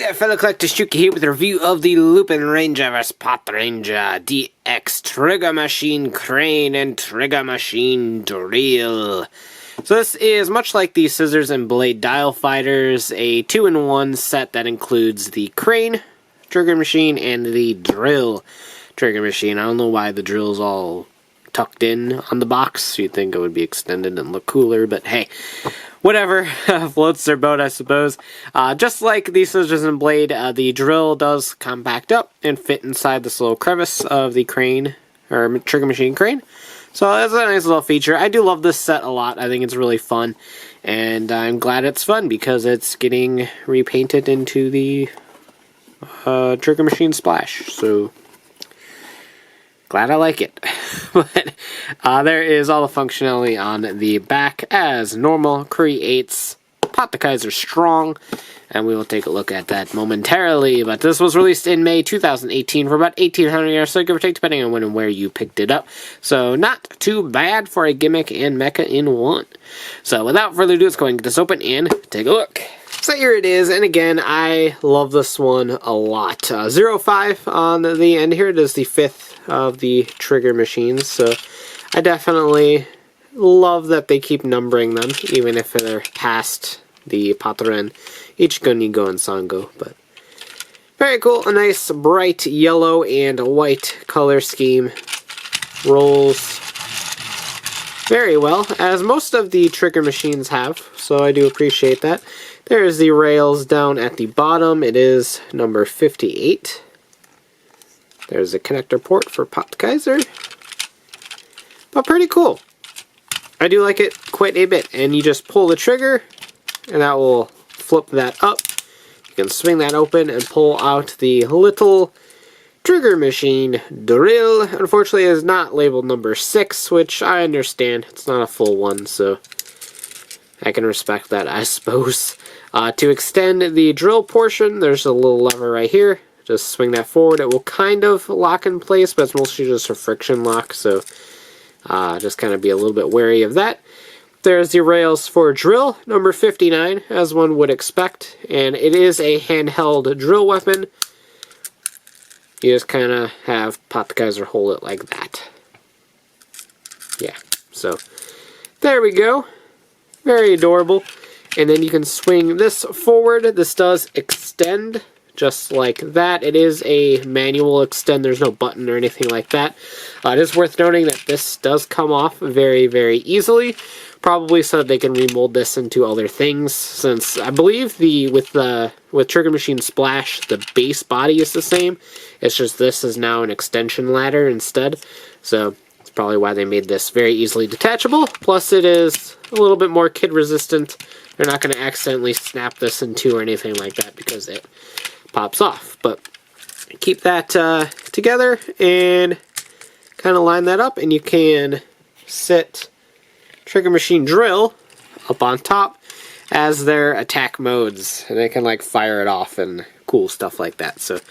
there, fellow collector Shuki here with a review of the Lupinranger vs. Patranger DX Trigger Machine Crane and Trigger Machine Drill. So this is, much like the Scissors and Blade Dial Fighters, a 2-in-1 set that includes the Crane Trigger Machine and the Drill Trigger Machine. I don't know why the drill's all tucked in on the box. You'd think it would be extended and look cooler, but hey, whatever. Floats their boat, I suppose. Just like the Scissors and Blade, the drill does compact up and fit inside this little crevice of the crane, or Trigger Machine crane. So that's a nice little feature. I do love this set a lot. I think it's really fun, and I'm glad it's fun because it's getting repainted into the Trigger Machine Splash. So glad I like it. But there is all the functionality on the back as normal. Creates Patkaiser Strong, and we will take a look at that momentarily. But this was released in May 2018 for about 1,800 years, so give or take, depending on when and where you picked it up. So not too bad for a gimmick and mecha in one. So without further ado, let's go ahead and get this open and take a look. So here it is, and again, I love this one a lot. 05 on the end here. It is the 5th of the Trigger Machines, so I definitely love that they keep numbering them, even if they're past the Patren, Ichigonigo, and Sango. But very cool, a nice bright yellow and white color scheme. Rolls very well, as most of the Trigger Machines have, so I do appreciate that. There's the rails down at the bottom. It is number 58. There's a connector port for Patkaiser. But pretty cool. I do like it quite a bit. And you just pull the trigger, and that will flip that up. You can swing that open and pull out the little Trigger Machine Drill. Unfortunately, it is not labeled number 6, which I understand. It's not a full one, so I can respect that, I suppose. To extend the drill portion, there's a little lever right here. Just swing that forward. It will kind of lock in place, but it's mostly just a friction lock, so just kind of be a little bit wary of that. There's the rails for drill, number 59, as one would expect, and it is a handheld drill weapon. You just kind of have Patkaiser hold it like that. Yeah, so there we go. Very adorable. And then you can swing this forward. This does extend just like that. It is a manual extend. There's no button or anything like that. It is worth noting that this does come off very, very easily. Probably so that they can remold this into other things, since I believe with Trigger Machine Splash, the base body is the same. It's just this is now an extension ladder instead. So that's probably why they made this very easily detachable. Plus it is a little bit more kid resistant. They're not going to accidentally snap this in two or anything like that because it pops off. But keep that together and kind of line that up, and you can sit Trigger Machine Drill up on top as their attack modes, and they can like fire it off and cool stuff like that. So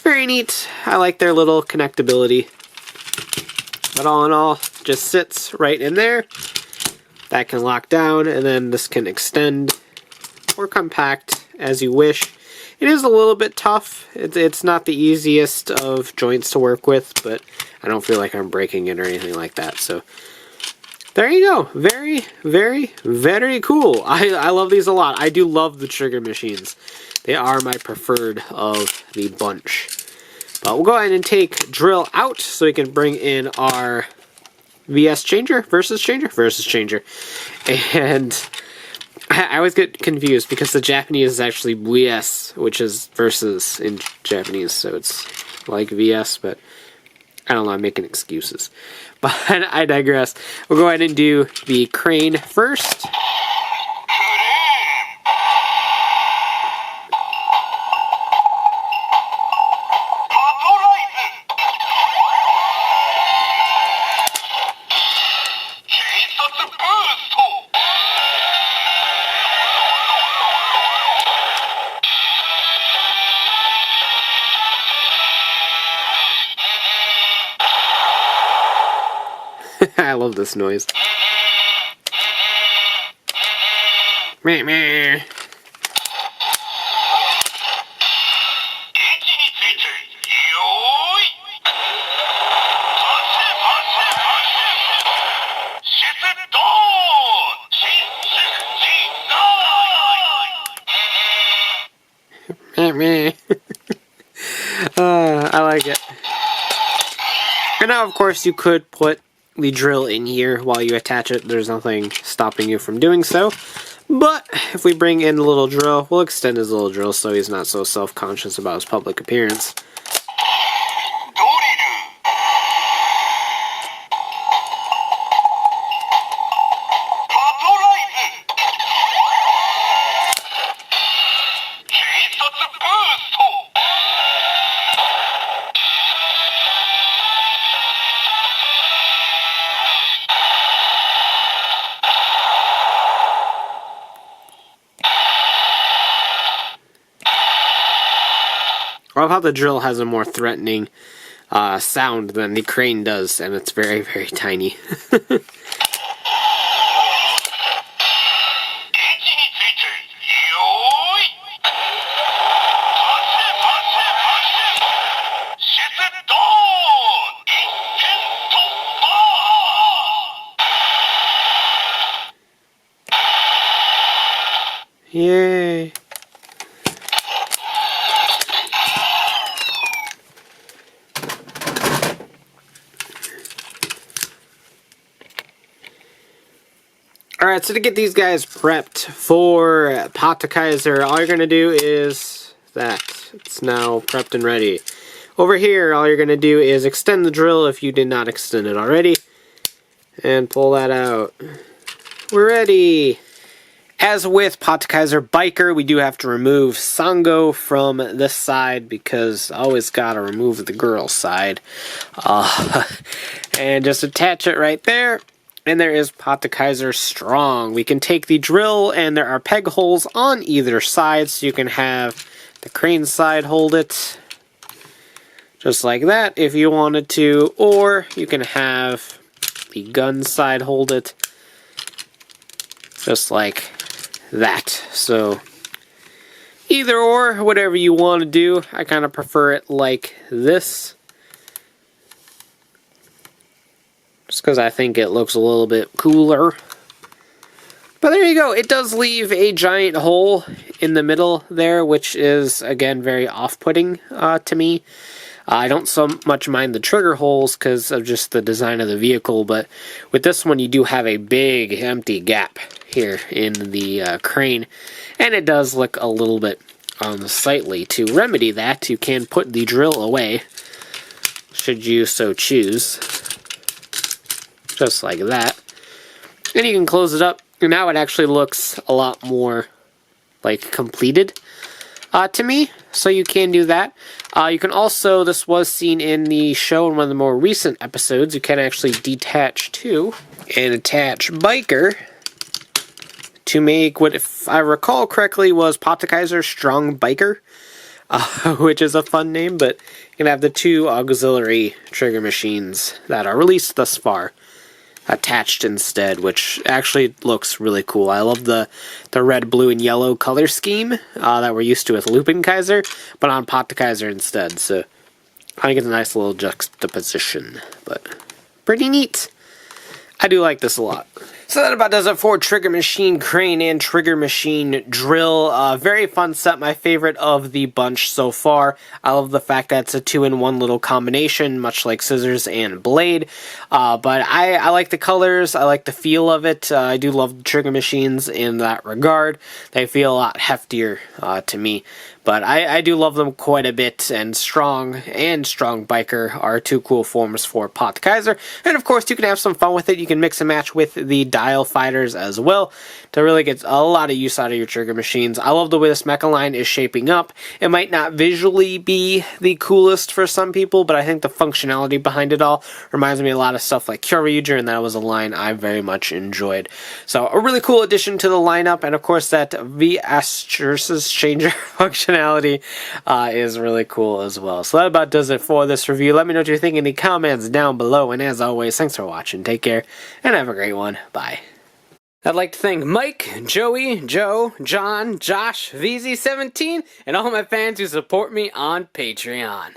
very neat. I like their little connectability. But all in all, just sits right in there. That can lock down, and then this can extend or compact as you wish. It is a little bit tough. It's not the easiest of joints to work with, but I don't feel like I'm breaking it or anything like that. So there you go. Very, very, very cool. I love these a lot. I do love the Trigger Machines. They are my preferred of the bunch. But we'll go ahead and take Drill out so we can bring in our versus changer. And I always get confused because the Japanese is actually VS, which is versus in Japanese, so it's like VS, but I don't know, I'm making excuses. But I digress. We'll go ahead and do the crane first. I love this noise. Meh, meh. And now, of course, you could put the drill in here while you attach it. There's nothing stopping you from doing so. But if we bring in the little drill, we'll extend his little drill so he's not so self-conscious about his public appearance. I love how the drill has a more threatening sound than the crane does, and it's very, very tiny. Yay! Alright, so to get these guys prepped for Patkaiser, all you're going to do is that. It's now prepped and ready. Over here, all you're going to do is extend the drill if you did not extend it already. And pull that out. We're ready! As with Patkaiser Biker, we do have to remove Sango from this side because I always gotta remove the girl side. And just attach it right there. And there is Patkaiser Strong. We can take the drill, and there are peg holes on either side, so you can have the crane side hold it, just like that, if you wanted to, or you can have the gun side hold it, just like that. So, either or, whatever you want to do. I kind of prefer it like this, just because I think it looks a little bit cooler. But there you go. It does leave a giant hole in the middle there, which is, again, very off-putting to me. I don't so much mind the trigger holes because of just the design of the vehicle, but with this one you do have a big empty gap here in the crane, and it does look a little bit unsightly. To remedy that, you can put the drill away, should you so choose. Just like that. And you can close it up. And now it actually looks a lot more like completed to me. So you can do that. You can also, this was seen in the show in one of the more recent episodes, you can actually detach two and attach Biker to make what, if I recall correctly, was Patkaiser Strong Biker. Which is a fun name, but you can have the two auxiliary trigger machines that are released thus far attached instead, which actually looks really cool. I love the red, blue, and yellow color scheme that we're used to with Lupinranger, but on Patkaiser instead, so I think it's a nice little juxtaposition, but pretty neat. I do like this a lot. So that about does it for Trigger Machine Crane and Trigger Machine Drill. Very fun set, my favorite of the bunch so far. I love the fact that it's a 2-in-1 little combination, much like Scissors and Blade. But I like the colors, I like the feel of it. I do love the Trigger Machines in that regard. They feel a lot heftier to me. But I do love them quite a bit, and Strong Biker are two cool forms for Patkaiser. And of course, you can have some fun with it. You can mix and match with the Dial Fighters as well to really get a lot of use out of your trigger machines. I love the way this mecha line is shaping up. It might not visually be the coolest for some people, but I think the functionality behind it all reminds me a lot of stuff like Kyoryuger, and that was a line I very much enjoyed. So a really cool addition to the lineup, and of course that V-Changer functionality is really cool as well. So that about does it for this review. Let me know what you think in the comments down below, and as always, thanks for watching. Take care, and have a great one. Bye. I'd like to thank Mike, Joey, Joe, John, Josh, VZ17, and all my fans who support me on Patreon.